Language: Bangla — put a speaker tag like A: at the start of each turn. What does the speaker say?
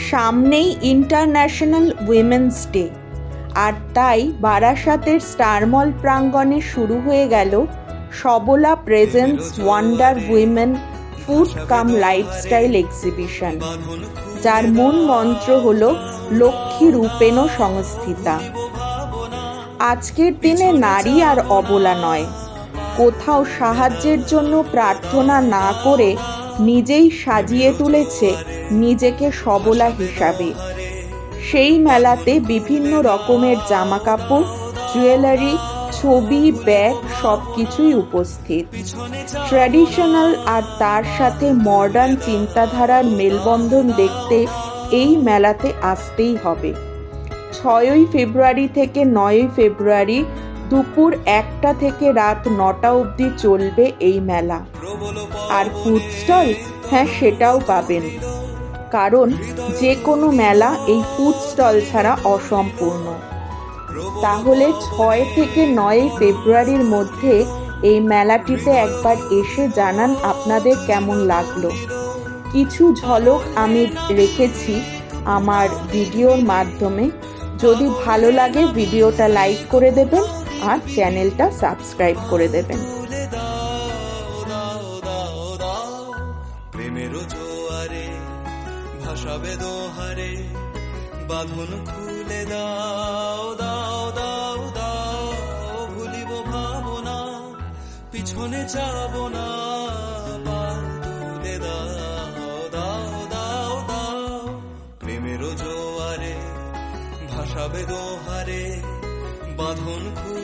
A: সামনেই ইন্টারন্যাশনাল উইমেন্স ডে, আর তাই বারাসাতের স্টারমল প্রাঙ্গণে শুরু হয়ে গেল সবলা প্রেজেন্স ওয়ান্ডার উইমেন ফুড কাম লাইফস্টাইল এক্সিবিশন, যার মূল মন্ত্র হল লক্ষ্মী রূপেণ সংস্থিতা। আজকের দিনে নারী আর অবলা নয়, কোথাও সাহায্যের জন্য প্রার্থনা না করে নিজেই সাজিয়ে তুলেছে নিজেকে সবলা হিসাবে। সেই মেলাতে বিভিন্ন রকমের জামা কাপড়, জুয়েলারি, ছবি, ব্যাগ সব কিছুই উপস্থিত। ট্র্যাডিশনাল আর তার সাথে মডার্ন চিন্তাধারার মেলবন্ধন দেখতে এই মেলাতে আসতেই হবে। 6ই ফেব্রুয়ারি থেকে 9ই ফেব্রুয়ারি দুপুর 1টা থেকে রাত 9টা অবধি চলবে এই মেলা। আর ফুড স্টল, হ্যাঁ সেটাও পাবেন, কারণ যে কোনো মেলা এই ফুড স্টল ছাড়া অসম্পূর্ণ। তাহলে 6 থেকে 9 ফেব্রুয়ারির মধ্যে এই মেলাটিতে একবার এসে জানান আপনাদের কেমন লাগলো। কিছু ঝলক আমি রেখেছি আমার ভিডিওর মাধ্যমে। যদি ভালো লাগে ভিডিওটা লাইক করে দেবেন আর চ্যানেলটা সাবস্ক্রাইব করে দেবেন।
B: প্রেমের জোয়ারে ভাসাবে দোহারে, বাঁধন খুলে দাও দাও দাও দাও, ভুলিব ভাবনা পিছনে যাব না, বাঁধ তুলে দাও দাও দাও দাও। প্রেমের জোয়ারে ভাসাবে দোহারে, বাঁধন খুলে